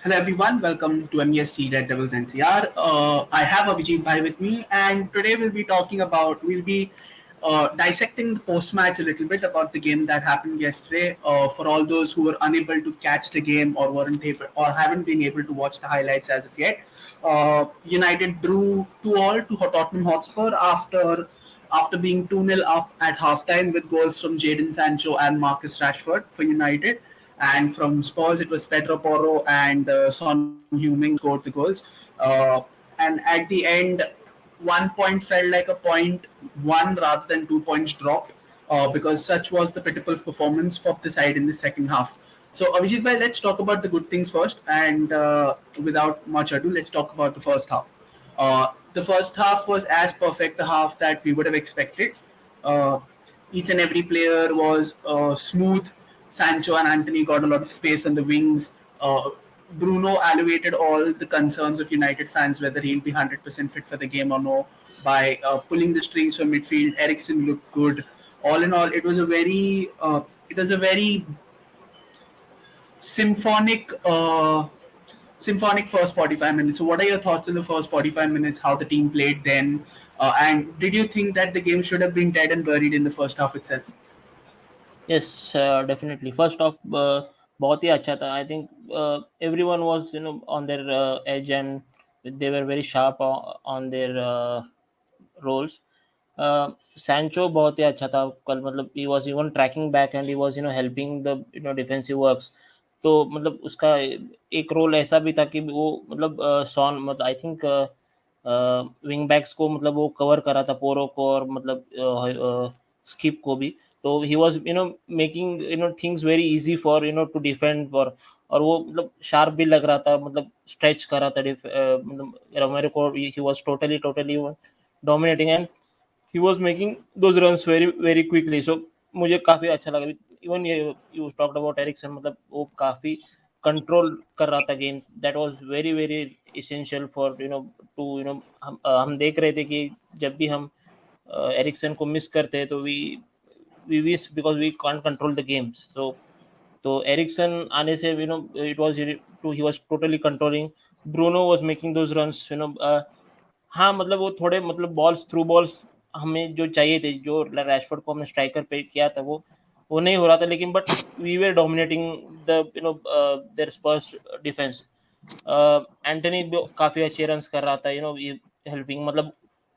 Hello everyone, welcome to MESC Red Devils NCR. I have Abhijit Bhai with me, and today we'll be dissecting the post match a little bit about the game that happened yesterday. For all those who were unable to catch the game or weren't able or haven't been able to watch the highlights as of yet, United drew 2-all to Tottenham Hotspur after being 2-0 up at halftime with goals from Jadon Sancho and Marcus Rashford for United. And from Spurs, it was Pedro Porro and Son Heung-min who scored the goals. And at the end, 1 point felt like a point one rather than 2 points dropped because such was the pitiful performance of the side in the second half. So, Abhijit bhai, let's talk about the good things first. And without much ado, let's talk about the first half. The first half was as perfect a half that we would have expected. Uh, each and every player was smooth. Sancho and Anthony got a lot of space on the wings. Bruno alleviated all the concerns of United fans whether he'll be 100% fit for the game or no by pulling the strings from midfield. Eriksen looked good. All in all, it was a very symphonic symphonic first 45 minutes. So, what are your thoughts on the first 45 minutes? How the team played then, and did you think that the game should have been dead and buried in the first half itself? Yes, definitely. First off, बहुत ही अच्छा था. I think everyone was on their edge and they were very sharp on their roles. Sancho बहुत ही अच्छा था कल. मतलब he was even tracking back and he was helping the defensive works. तो मतलब उसका एक रोल ऐसा भी था कि वो मतलब सॉन मतलब आई थिंक विंग बैक्स को मतलब वो कवर करा था पोरो को और मतलब स्किप को भी. तो he was making things very easy for to defend for. और वो मतलब शार्प भी लग रहा था. मतलब स्ट्रेच कर रहा था मतलब रोमेरो को. ही was totally totally dominating and he was making those runs very very quickly. So मुझे काफी अच्छा लगा. इवन ये यू टॉक्ड अबाउट एरिक्सन. मतलब वो काफी कंट्रोल कर रहा था game. That was very very essential for to हम देख रहे थे कि जब भी हम एरिक्सन को मिस करते हैं तो we wish because we can't control the games. तो एरिक्सन आने से it was to he was totally controlling. Bruno was making those runs. हाँ, मतलब वो थोड़े मतलब बॉल्स थ्रू बॉल्स हमें जो चाहिए थे, जो रैशफोर्ड को हमने स्ट्राइकर पे किया था वो नहीं हो रहा था. लेकिन but we were dominating the there Spurs defence. Antony भी काफ़ी अच्छे रन्स कर रहा था. ये हेल्पिंग मतलब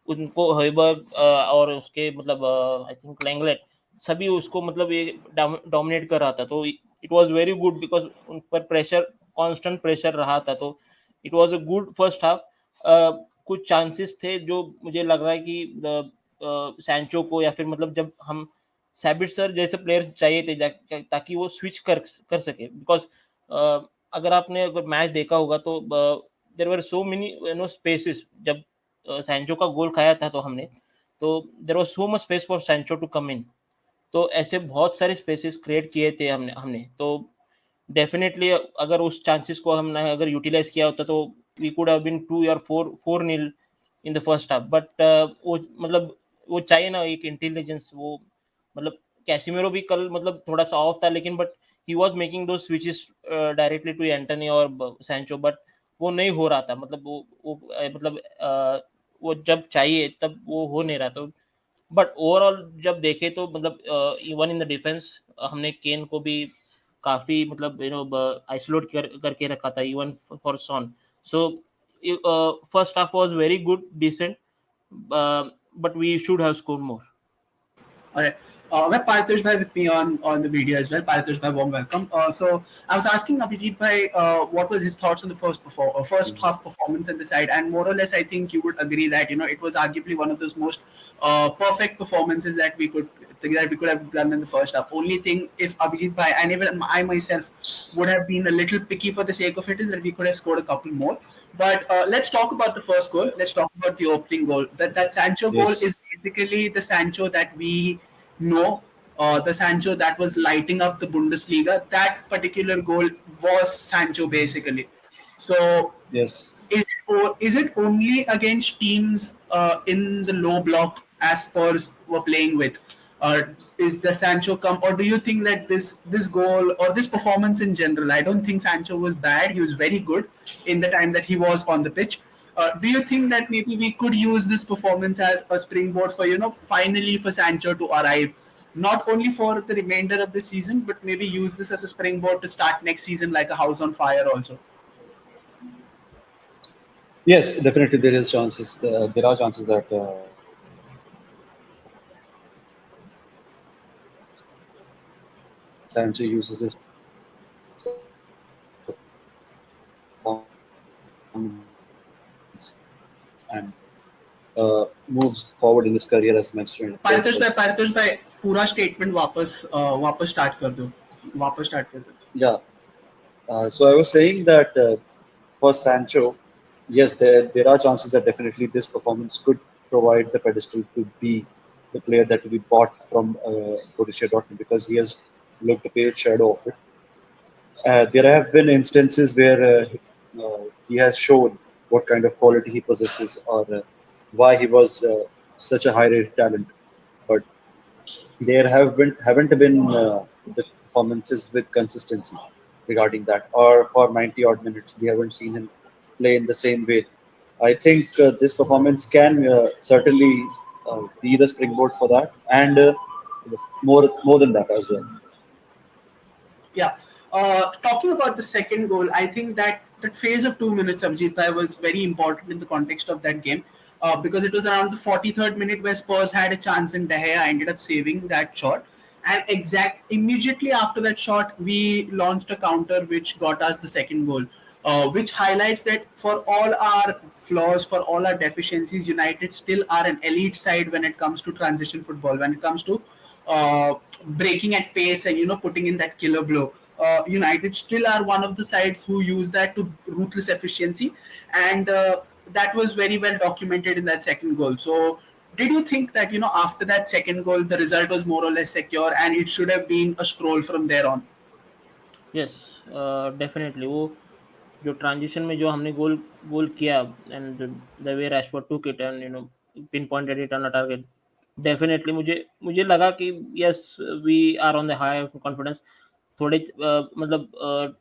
उनको हॉयबर्ग और उसके मतलब आई थिंक लैंगलेट सभी उसको मतलब ये डोमिनेट कर रहा था. तो it was very good because उन पर प्रेशर कांस्टेंट प्रेशर रहा था. तो it was a good first half. कुछ चांसेस थे जो मुझे लग रहा है कि सैंचो को या फिर मतलब जब हम सैबिट्जर जैसे प्लेयर चाहिए थे ताकि वो स्विच कर सके. बिकॉज अगर आपने अगर मैच देखा होगा तो there were so many spaces. जब सैंचो का गोल खाया था तो हमने तो there was so much space for Sancho to come in. तो ऐसे बहुत सारे स्पेसेस क्रिएट किए थे हमने हमने तो डेफिनेटली अगर उस चांसेस को हमने अगर यूटिलाइज किया होता तो वी कुड हैव बीन 2 और 4 nil in the first half. But वो मतलब वो चाहिए ना एक इंटेलिजेंस. वो मतलब कैसिमिरो भी कल मतलब थोड़ा सा ऑफ था. लेकिन बट ही वाज मेकिंग दो स्विचेस डायरेक्टली टू एंटनी और सैंचो. बट वो नहीं हो रहा था. मतलब वो मतलब वो जब चाहिए तब वो हो नहीं रहा. तो बट ओवरऑल जब देखें तो मतलब इवन इन द डिफेंस हमने केन को भी काफ़ी मतलब आइसोलेट करके रखा था even for Son. So first half was very good decent but we should have scored more. All right. We have Paritosh Bhai with me on the video as well. Paritosh Bhai, warm welcome. So I was asking Abhijit Bhai what was his thoughts on the first half performance in the side, and more or less, I think you would agree that it was arguably one of those most perfect performances that we could have done in the first half. Only thing, if Abhijit Bhai and even I myself would have been a little picky for the sake of it, is that we could have scored a couple more. But let's talk about the first goal. Let's talk about the opening goal. That Sancho goal Yes. is basically the Sancho that we know, the Sancho that was lighting up the Bundesliga. That particular goal was Sancho basically. So Yes. is it only against teams in the low block as Spurs were playing with? Uh, is the Sancho come, or do you think that this goal or this performance in general? I don't think Sancho was bad. He was very good in the time that he was on the pitch. Do you think that maybe we could use this performance as a springboard for finally for Sancho to arrive, not only for the remainder of the season, but maybe use this as a springboard to start next season like a house on fire also? Yes, definitely there is chances. There are chances that Sancho uses his performance and moves forward in his career as Manchester United player because Paritosh भाई पूरा statement वापस start कर दो वापस start कर दो yeah. So I was saying that for Sancho, yes, there are chances that definitely this performance could provide the pedestal to be the player that will be bought from Borussia Dortmund because he has looked a pale shadow of it. There have been instances where he has shown what kind of quality he possesses or why he was such a high-rated talent. But there haven't been the performances with consistency regarding that, or for 90 odd minutes we haven't seen him play in the same way. I think this performance can certainly be the springboard for that, and more than that as well. Yeah. Talking about the second goal, I think that phase of 2 minutes of Bhai was very important in the context of that game because it was around the 43rd minute where Spurs had a chance and De Gea ended up saving that shot. And immediately after that shot, we launched a counter which got us the second goal, which highlights that for all our flaws, for all our deficiencies, United still are an elite side when it comes to transition football, when it comes to breaking at pace and putting in that killer blow. United still are one of the sides who use that to ruthless efficiency, and that was very well documented in that second goal. So, did you think that after that second goal, the result was more or less secure, and it should have been a stroll from there on? Yes definitely वो जो transition में जो हमने goal goal किया and the way Rashford took it and pinpointed it on a target definitely मुझे मुझे लगा कि yes we are on the high confidence थोड़े मतलब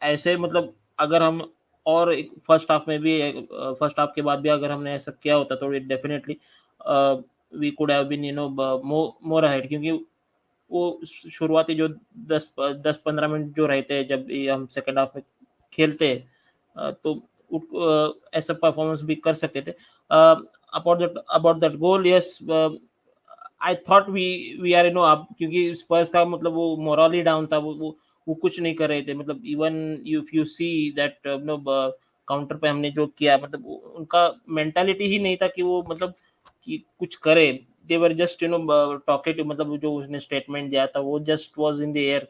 ऐसे मतलब अगर हम और फर्स्ट हाफ में भी फर्स्ट हाफ के बाद भी अगर हमने ऐसा किया होता तो definitely we could have been more ahead क्योंकि वो शुरुआती जो 10-15 मिनट जो रहते हैं जब ये हम सेकंड हाफ में खेलते हैं तो ऐसा परफॉर्मेंस भी कर सकते थे about that goal yes I thought we are अब क्योंकि स्पर्स का मतलब वो मोरल ही डाउन था वो कुछ नहीं कर रहे थे मतलब even if you see that counter पे हमने जो किया मतलब उनका मेंटालिटी ही नहीं था कि वो मतलब कि कुछ करे दे वर जस्ट टॉकेटिव मतलब जो उसने स्टेटमेंट दिया था वो just was in the air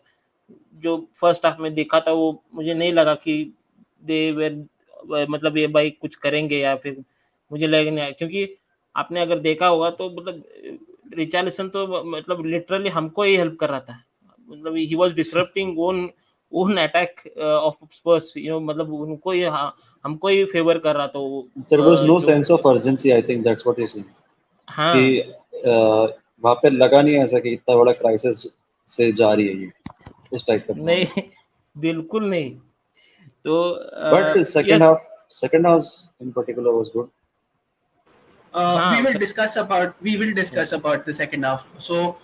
जो फर्स्ट हाफ में देखा था वो मुझे नहीं लगा कि दे वर मतलब ये भाई कुछ करेंगे या फिर मुझे लग नहीं आया क्योंकि आपने अगर देखा होगा तो मतलब रिचार्लिसन तो मतलब लिटरली हमको ही हेल्प कर रहा था मतलब he was disrupting own own attack of Spurs मतलब उनको ही हमको ही फेवर कर रहा था वो There was no जो sense of urgency. I think that's what you're saying. कि हाँ वहां पे लगा नहीं ऐसा कि इतना बड़ा क्राइसिस से जा रही है ये उस टाइप का परफॉर्मेंस. नहीं बिल्कुल नहीं तो But the yes second half in particular was good. We हाँ will discuss about the second half. So,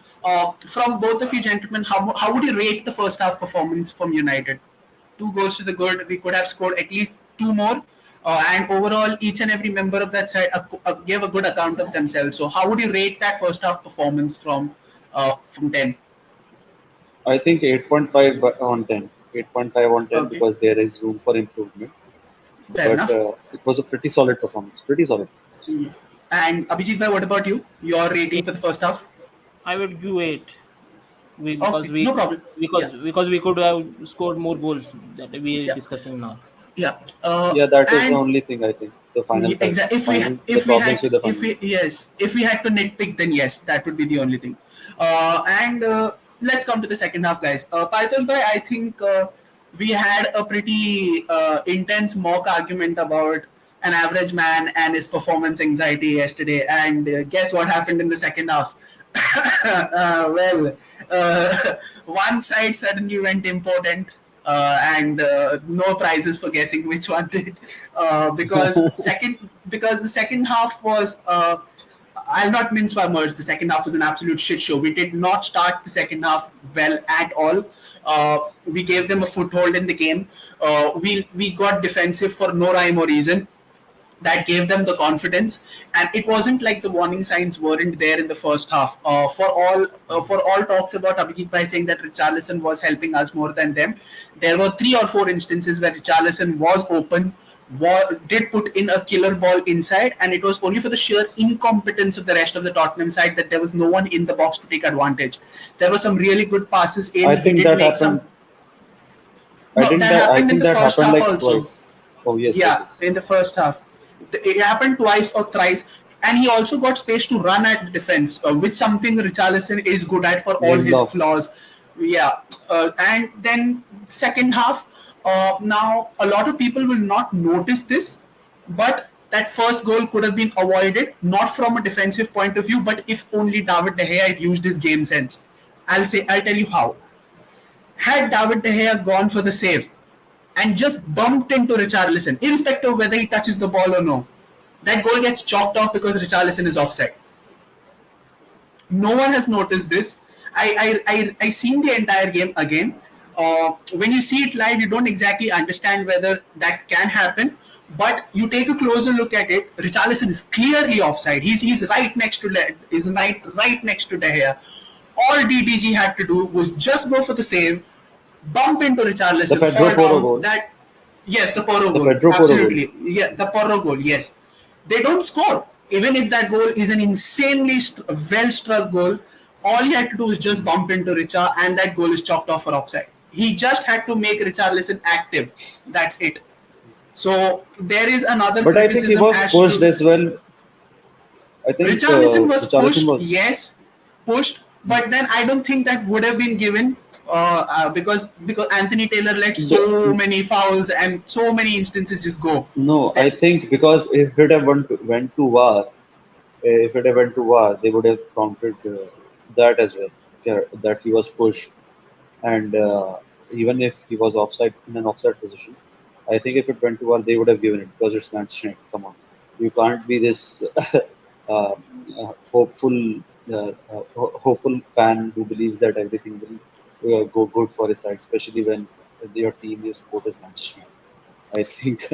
from both of you gentlemen, how would you rate the first half performance from United? Two goals to the good. We could have scored at least two more, and overall, each and every member of that side gave a good account of themselves. So, how would you rate that first half performance from 10? I think 8.5 on 10. 8.5 on 10 Okay, because there is room for improvement. fair But enough. it was a pretty solid performance. Pretty solid. Yeah. And Abhijit bhai, what about you? Your rating for the first half? I would give 8 we because Okay, no problem. Yeah, because we could have scored more goals that we are yeah, discussing now. yeah. Yeah, that is the And only thing I think. The final fact. Exactly. Final the If we problems had with the if final. we yes if we had to nitpick, then yes, that would be the only thing. And let's come to the second half, guys. Paritosh bhai, I think we had a pretty intense mock argument about an average man and his performance anxiety yesterday. And guess what happened in the second half? Well, one side suddenly went important, and no prizes for guessing which one did, because the second half was. I'll not mince my words. The second half was an absolute shit show. We did not start the second half well at all. We gave them a foothold in the game. We got defensive for no rhyme or reason. That gave them the confidence, and it wasn't like the warning signs weren't there in the first half. For all talks about Abhijit Bhai saying that Richarlison was helping us more than them, there were 3 or 4 instances where Richarlison was open, did put in a killer ball inside, and it was only for the sheer incompetence of the rest of the Tottenham side that there was no one in the box to take advantage. There were some really good passes in. I He think did that make happened. some. No, that I happened in think the that first happened half like also. twice. Oh yes, yes, Yeah, yes. in the first half. It happened twice or thrice, and he also got space to run at defense, which something Richarlison is good at for all his Lindelof. flaws. Yeah, and then second half. Now a lot of people will not notice this, but that first goal could have been avoided, not from a defensive point of view, but if only David De Gea had used his game sense. I'll tell you how. Had David De Gea gone for the save and just bumped into Richarlison, irrespective of whether he touches the ball or no, that goal gets chalked off because Richarlison is offside. No one has noticed this. I seen the entire game again. When you see it live, you don't exactly understand whether that can happen. But you take a closer look at it. Richarlison is clearly offside. He's right next to right next to De Gea. All DDG had to do was just go for the save, bump into The Richarlison, Pedro fall Porro down. goal. That Yes, the Porro The goal, Pedro Porro goal. absolutely. Yeah, the Porro goal. Yes, they don't score. Even if that goal is an insanely well struck goal, all he had to do is just bump into Richa, and that goal is chalked off for offside. He just had to make Richarlison active. That's it. So there is another But I think he criticism was as pushed to as well. I think Richarlison was Richarlison pushed, was. yes, pushed, but then I don't think that would have been given because Anthony Taylor let so The, many fouls and so many instances just go. no, I That think because if it had went to VAR, if it had went to VAR, they would have counted that as well. That he was pushed, and even if he was offside in an offside position, I think if it went to VAR, they would have given it because it's Manchester. Come on, you can't be this hopeful, hopeful fan who believes that everything will go good for his side, especially when your team, your support is Manchester. I think,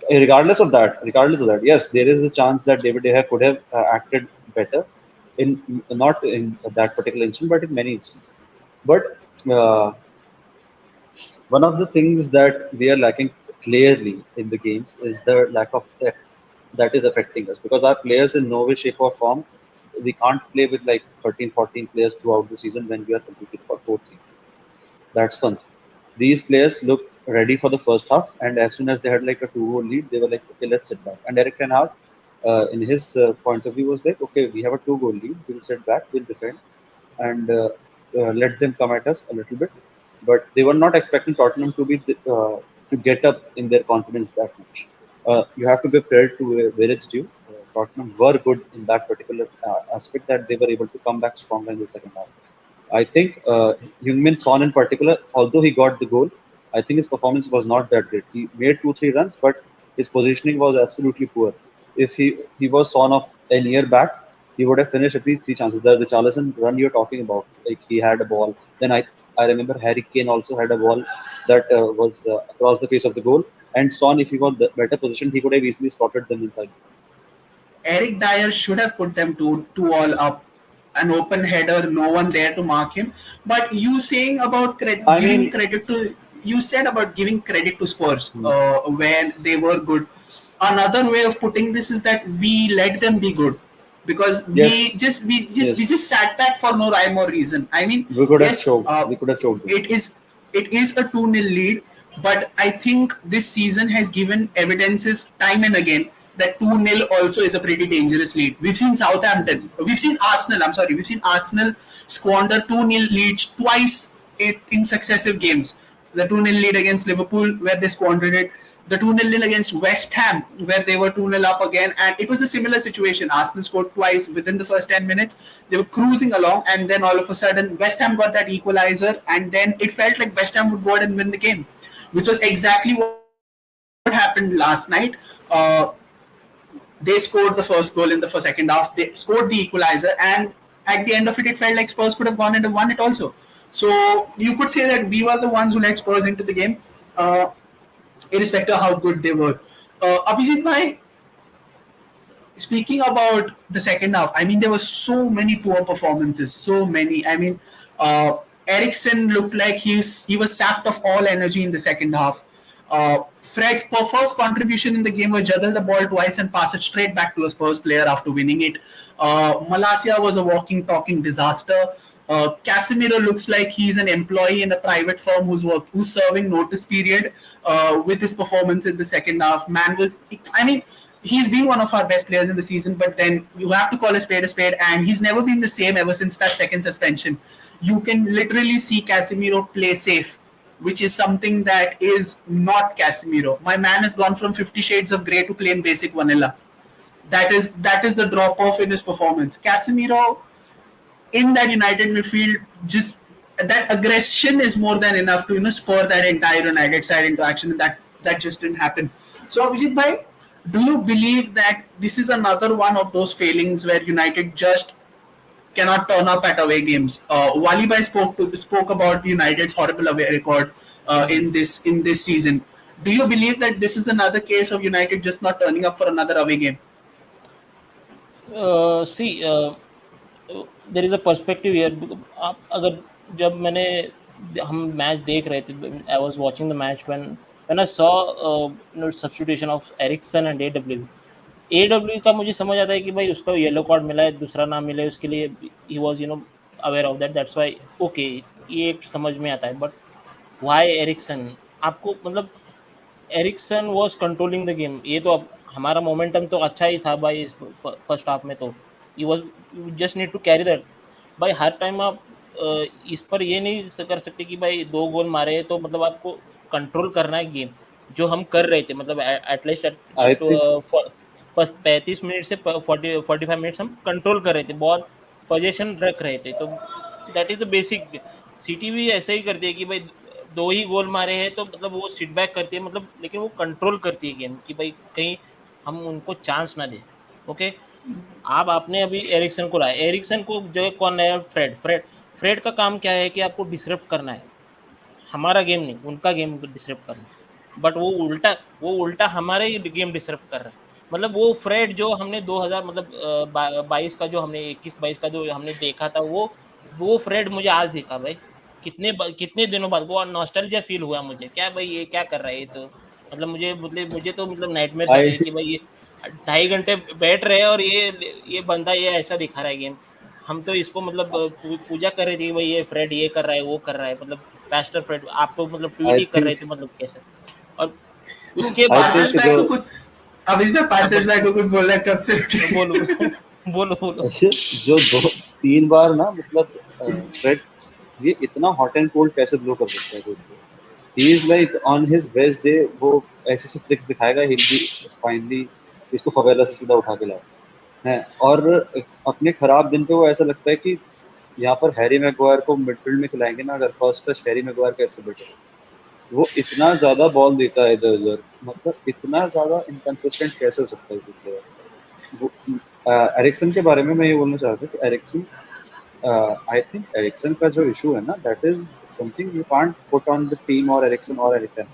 regardless of that, yes, there is a chance that David De Gea could have acted better in not in that particular instance, but in many instances. But uh, one of the things that we are lacking clearly in the games is the lack of depth that is affecting us because our players in no way, shape, or form, we can't play with like 13, 14 players throughout the season when we are competing for fourth season. That's one thing. These players looked ready for the first half, and as soon as they had like a two-goal lead, they were like, okay, let's sit back. And Eric Ten Hag, in his point of view, was like, okay, we have a two-goal lead, we'll sit back, we'll defend, and let them come at us a little bit. But they were not expecting Tottenham to to get up in their confidence that much. You have to give credit to where it's due. Tottenham were good in that particular aspect that they were able to come back stronger in the second half. I think Heung-min Son in particular, although he got the goal, I think his performance was not that great. He made 2 3 runs, but his positioning was absolutely poor. If he was Son of a year back, he would have finished at least 3 chances. The Richarlison run you're talking about, like he had a ball. Then I remember Harry Kane also had a ball that was across the face of the goal. And Son, if he was better positioned, he could have easily slotted them inside. Eric Dyer should have put them two all up, an open header, no one there to mark him. But you saying about I giving mean, credit to you said about giving credit to Spurs hmm, when they were good. Another way of putting this is that we let them be good because yes, we yes, just sat back for no rhyme or reason. I mean, we could have yes, choked. We could have choked them. it is it is a 2-0 lead, but I think this season has given evidences time and again that 2-0 also is a pretty dangerous lead. We've seen Southampton, we've seen Arsenal squander 2-0 leads twice in successive games. The 2-0 lead against Liverpool, where they squandered it. the 2-0 nil against West Ham, where they were 2-0 up again. And it was a similar situation. Arsenal scored twice within the first 10 minutes. They were cruising along, and then all of a sudden, West Ham got that equalizer, and then it felt like West Ham would go ahead and win the game, which was exactly what happened last night. They scored the first goal in the second half. They scored the equalizer, and at the end of it, it felt like Spurs could have gone and won it also. So you could say that we were the ones who let Spurs into the game, uh, irrespective of how good they were. Abhijit bhai, speaking about the second half, I mean, there were so many poor performances, so many. I mean, Ericsson looked like he was sapped of all energy in the second half. Fred's first contribution in the game was juggle the ball twice and pass it straight back to a Spurs player after winning it. Malacia was a walking, talking disaster. Casemiro looks like he's an employee in a private firm who's serving notice period with his performance in the second half. Man was, I mean, he's been one of our best players in the season, but then you have to call a spade, and he's never been the same ever since that second suspension. You can literally see Casemiro play safe, which is something that is not Casemiro. My man has gone from 50 Shades of Grey to plain basic vanilla. That is the drop off in his performance. Casemiro in that United midfield, just that aggression is more than enough to spur that entire United side into action, and that just didn't happen. So Abhijit bhai, do you believe that this is another one of those failings where United just cannot turn up at away games? Wali bhai spoke about United's horrible away record in this season. Do you believe that this is another case of United just not turning up for another away game? See, there is a perspective here. आप अगर जब हम match देख रहे थे, I was watching the match when I saw substitution of Eriksen and A W का मुझे समझ आता है कि भाई उसको येलो कार्ड मिला है, दूसरा ना मिले उसके लिए he was aware of that, that's why okay, ये समझ में आता है. But why Eriksen? आपको मतलब Eriksen was controlling the game. ये तो अब हमारा मोमेंटम तो अच्छा ही था भाई फर्स्ट हाफ में, तो he was, you just need to carry that. भाई हर टाइम आप इस पर ये नहीं कर सकते कि भाई 2 गोल मारे तो मतलब आपको कंट्रोल करना है गेम, जो हम कर रहे थे. मतलब एटलीस्ट I think 35 मिनट से 45 मिनट्स हम कंट्रोल कर रहे थे, बहुत पोजीशन रख रहे थे. तो that is the basic. City भी ऐसा ही करती है कि भाई 2 ही गोल मारे हैं तो मतलब वो सिट बैक करती है, मतलब लेकिन वो कंट्रोल करती है गेम कि भाई कहीं हम उनको चांस ना दें. ओके, आप आपने अभी एरिक्सन को लाया, एरिक्सन को जो कौन है? फ्रेड का काम क्या है कि आपको डिसरप्ट करना है, हमारा गेम नहीं, उनका गेम डिसरप्ट करना. बट वो उल्टा हमारे ही गेम डिसरप्ट कर रहा है. मतलब वो फ्रेड जो हमने 2000 मतलब 22 का जो हमने 21-22 का जो हमने देखा था, वो फ्रेड मुझे आज दिखा भाई. कितने दिनों बाद वो नॉस्टैल्जिया फील हुआ मुझे. क्या भाई ये क्या कर रहा है ये? तो मतलब मुझे तो मतलब नाइटमेयर्स आ I गए कि भाई ये 2.5 घंटे बैठ रहे हैं और ये बंदा ये ऐसा दिखा रहा है गेम. हम तो इसको मतलब पूजा कर रहे थे कि भाई ये फ्रेड ये कर रहा है, वो कर रहा है, मतलब पैस्टर फ्रेड. आप तो मतलब ट्वीट I ही कर think रहे थे, मतलब कैसे. और उसके I बाद think पार्थेश भाई को कुछ, अभी मैं हाँ पार्थेश बोलो भाई को कुछ बोल रहा है कब से बोलो बोलो बोलो. जो 2-3 बार ना मतलब फ्रेड ये इतना हॉट एंड कोल्ड कैसे ब्लो कर सकता है कोई. He is like on his best day वो ऐसे से फ्लिक्स दिखाएगा, ही बी फाइनली इसको फवेला से सीधा उठा के लाए हैं. और अपने खराब दिन पे वो ऐसा लगता है कि यहाँ पर हैरी मैगवायर को मिडफील्ड में खिलाएंगे ना, अगर फर्स्ट टच हैरी मैगवायर कैसे बेटर. वो इतना ज्यादा बॉल देता है इधर उधर, मतलब इतना ज्यादा इनकंसिस्टेंट कैसे हो सकता है कोई प्लेयर. वो एरिक्सन के बारे में मैं ये बोलना चाहता हूँ कि एरिक्सन, आई थिंक एरिक्सन का जो इशू है ना, that is something you can't put on the team और एरिक्सन और एरिक्सन.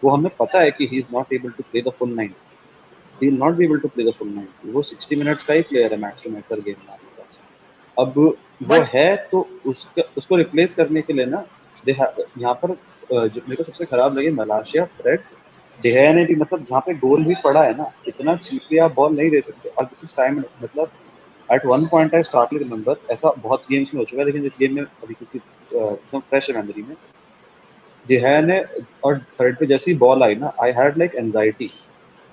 वो हमें पता है कि he is not able to play the full 90. He will not be able to play the full 90. वो 60 मिनट्स का ही प्लेयर है मैक्स टू मैक्स हर गेम में आपके पास. अब वो बट है तो उसको रिप्लेस करने के लिए ना यहाँ पर जो मेरे को सबसे खराब लगे मलाशिया, फ्रेड, डिहेया ने भी, मतलब जहाँ पे गोल भी पड़ा है ना, इतना चीपली आप बॉल नहीं दे सकते. और दिस इज टाइम, मतलब at one point I starkly remember, ऐसा बहुत गेम्स में हो चुका है लेकिन इस गेम में अभी क्योंकि एकदम फ्रेश है मेमोरी में, डिहेया ने और फ्रेड पे जैसी बॉल आई ना, आई हैड लाइक एंजाइटी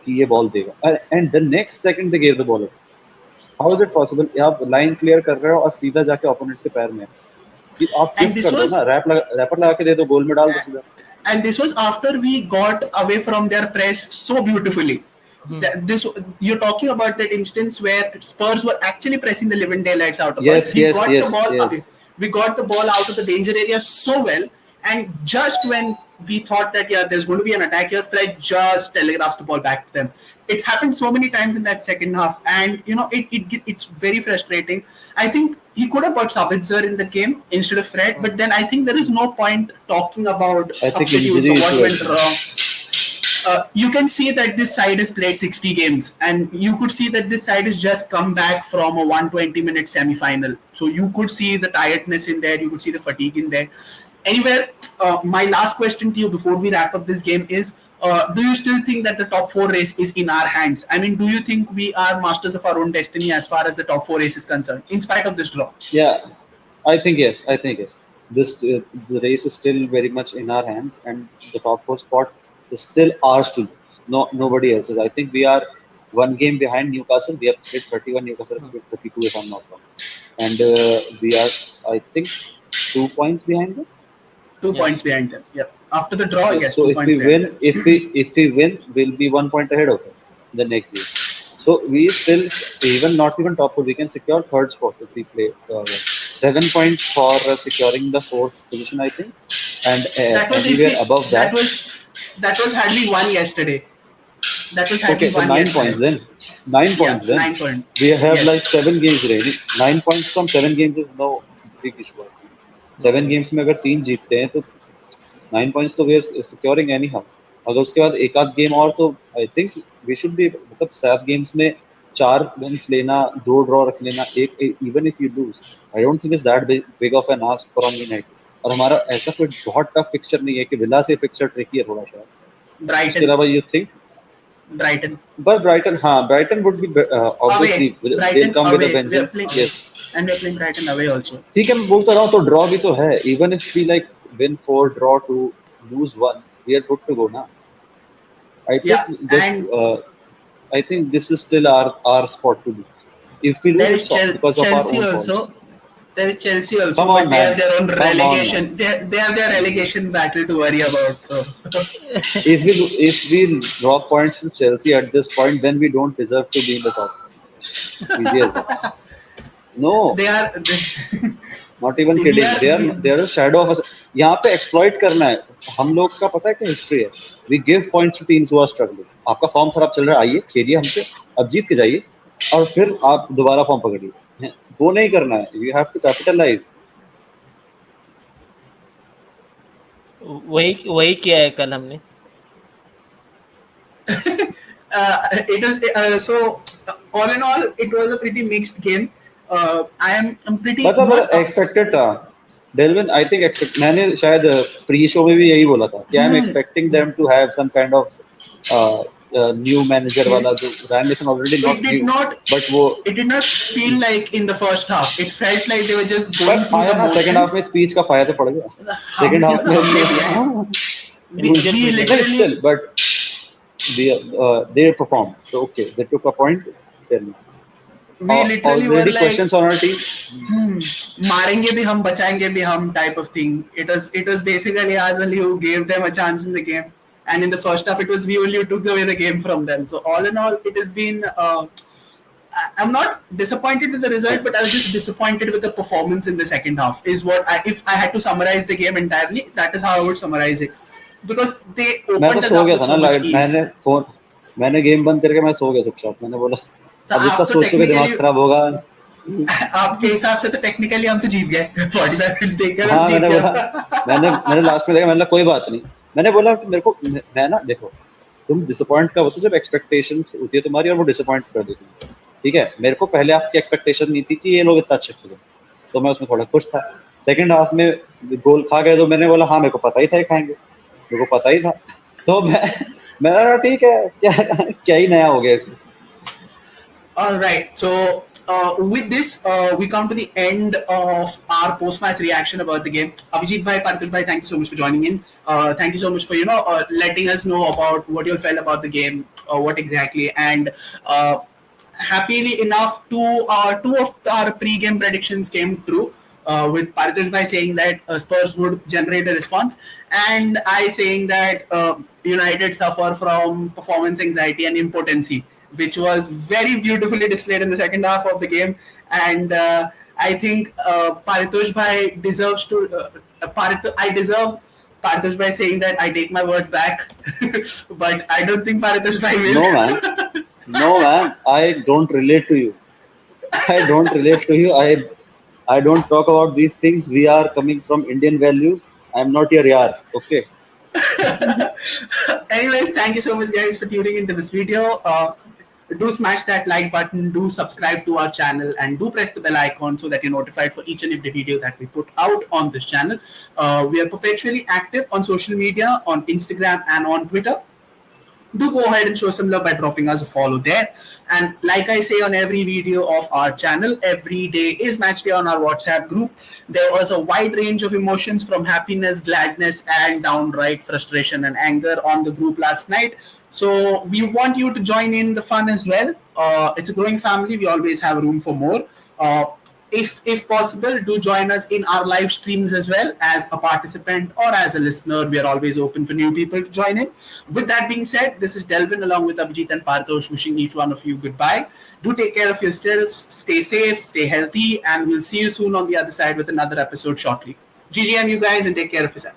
कि ये बॉल देगा, and the next second they gave the ball. How is it possible? आप लाइन क्लियर कर रहे हो और सीधा जाके ओपोनेंट के पैर में कि आप एंड गिफ्ट दिस कर दो वाज ना, रैपर लगा के दे दो, गोल में डाल दो सीधा. and this was after we got away from their press so beautifully. Hmm. This you're talking about that instance where Spurs were actually pressing the living daylights out of us. Yes, We yes, got the yes, ball yes. away. We got the ball out of the danger area so well, and just when we thought that yeah, there's going to be an attack here, Fred just telegraphs the ball back to them. It happened so many times in that second half, and it's very frustrating. I think he could have got Sabitzer in the game instead of Fred, but then I think there is no point talking about I think substitutes or injury what issue as went well. wrong. You can see that this side has played 60 games, and you could see that this side has just come back from a 120-minute semi-final. So you could see the tiredness in there, you could see the fatigue in there. Anywhere, my last question to you before we wrap up this game is: do you still think that the top four race is in our hands? I mean, do you think we are masters of our own destiny as far as the top four race is concerned, in spite of this draw? Yeah, I think yes. I think yes. This the race is still very much in our hands, and the top four spot is still ours to lose. No, nobody else's. I think we are one game behind Newcastle. We have played 31. Newcastle have played 32, if I'm not wrong. And we are, I think, 2 points behind them. 2 points Yes. behind them. Yep. After the draw, Yes. yes, So two if we points behind win, them. if we win, we'll be 1 point ahead of them the next game. So we still, even not even top four, we can secure third spot if we play. 7 points for securing the fourth position, I think, and That was if anywhere we. above That that. was that was had we won yesterday. That was had we Okay, so won 9 points yesterday. then. Nine Yeah, points then. 9 point. We have like Yes, 7 games remaining. 9 points from 7 games is no big issue. I think. Seven Okay. Games में अगर तीन जीतते हैं तो 9 points तो we are securing anyhow. अगर उसके बाद एक आध गेम और तो I think we should be, मतलब 7 गेम्स में 4 विन्स लेना, 2 ड्रॉ रख लेना, एक even if you lose, I don't think is that big of an ask from United. और हमारा ऐसा कोई बहुत टफ फिक्सचर नहीं है कि विला से फिक्सचर ट्रिकी है थोड़ा शायद. उसके Brighton, अलावा you think, Brighton but Brighton, हाँ, Brighton would be away, obviously they'll Brighton come with a away. We are vengeance. playing, Yes, and we are playing Brighton away also. ठीक है, मैं बोलता रहा हूँ तो ड्रॉ भी तो है. Even if we like win 4, draw 2, lose 1, we are good to go now. I think Yeah, this and I think this is still our spot to lose. If we lose, there is it's because of our Chelsea own also. faults. There is Chelsea also, Come but on, they have man. their own Come on, man. relegation. They have their relegation battle to worry about. So If we drop points to Chelsea at this point, then we don't deserve to be in the top. Easy as that. No. they are. Not even We kidding, are. They are shadow of us. यहाँ पे exploit करना है. हम लोग का पता है क्या हिस्ट्री है? We give points to teams who are struggling. आपका फॉर्म खराब चल रहा है, आइए खेलिए हमसे, अब जीत के जाइए, और फिर आप दोबारा फॉर्म पकड़िए. वो नहीं करना है. You have to capitalise. वही वही किया है कल हमने. It was so all in all, it was a pretty mixed game. I'm pretty मतलब not ups. एक्सपेक्टेड था. डेल्विन, आई थिंक एक्सपेक्ट, मैंने शायद प्री शो में भी यही बोला था कि I am expecting them to have some kind of new manager वाला, जो Rangnick already It not did new, not. But वो. It did not feel like in the first half. It felt like they were just पर going through आया the ना second half में, motions. Speech का फायदा पड़ गया हम सेकंड हाफ में. हमने दिया है. Individual We brilliance. नहीं, literally still, but they performed. So okay, they took a point. Tell me. we literally were Already like questions on our team. मारेंगे भी हम बचाएंगे भी हम type of thing. It was basically us only who gave them a chance in the game, and in the first half it was we only who took away the game from them. So all in all, it has been. I'm not disappointed with the result, but I was just disappointed with the performance in the second half. Is what if I had to summarize the game entirely, that is how I would summarize it, because they मैं तो opened us सो up गया with था ना so much light. ease. मैंने game बंद करके मैं सो गया चुपचाप. मैंने बोला तो अब जितना आप तो सोचोगे दिमाग टेक्निकली खराब होगा. आपके हिसाब से तो टेक्निकली हम तो जीत गए 45 मिनट्स देखकर हम हाँ, जीत मैंने बोला, गए. मैंने लास्ट में देखा, मैंने बोला कोई बात नहीं. मैंने बोला कि मेरे को, मैं ना देखो, तुम डिसअपॉइंट कब होते हो? जब एक्सपेक्टेशंस होती है तुम्हारी और वो डिसअपॉइंट कर देती है. ठीक है, मेरे को पहले आपकी एक्सपेक्टेशन नहीं थी कि ये लोग इतना अच्छे खेलें, तो मैं उसमें थोड़ा खुश था. सेकंड हाफ में गोल खा गए तो मैंने बोला हाँ, मेरे को पता ही था ये खाएंगे, मेरे को पता ही था. तो मैं बोला, ठीक है, क्या क्या ही नया हो गया इसमें. All right. So with this, we come to the end of our post-match reaction about the game. Abhijit bhai, Pankaj bhai, thank you so much for joining in. Thank you so much for letting us know about what you felt about the game, what exactly, and happily enough, two of our pre-game predictions came true. with Paritosh by saying that Spurs would generate a response, and I saying that United suffer from performance anxiety and impotency, which was very beautifully displayed in the second half of the game. And I think Paritosh Bhai deserves to. I deserve Paritosh Bhai saying that I take my words back, but I don't think Paritosh Bhai No, man. will. No, man. I don't relate to you. I don't relate to you. I don't talk about these things. We are coming from Indian values. I'm not your yar. Okay. Anyways, thank you so much, guys, for tuning into this video. Do smash that like button, do subscribe to our channel, and do press the bell icon so that you're notified for each and every video that we put out on this channel. We are perpetually active on social media, on Instagram and on Twitter. Do go ahead and show some love by dropping us a follow there. And like I say on every video of our channel, every day is match day on our WhatsApp group. There was a wide range of emotions from happiness, gladness, and downright frustration and anger on the group last night. So we want you to join in the fun as well. It's a growing family. We always have room for more. If possible, do join us in our live streams as well as a participant or as a listener. We are always open for new people to join in. With that being said, this is Delvin along with Abhijit and Partosh wishing each one of you goodbye. Do take care of yourselves, stay safe, stay healthy, and we'll see you soon on the other side with another episode shortly. GGM, you guys, and take care of yourself.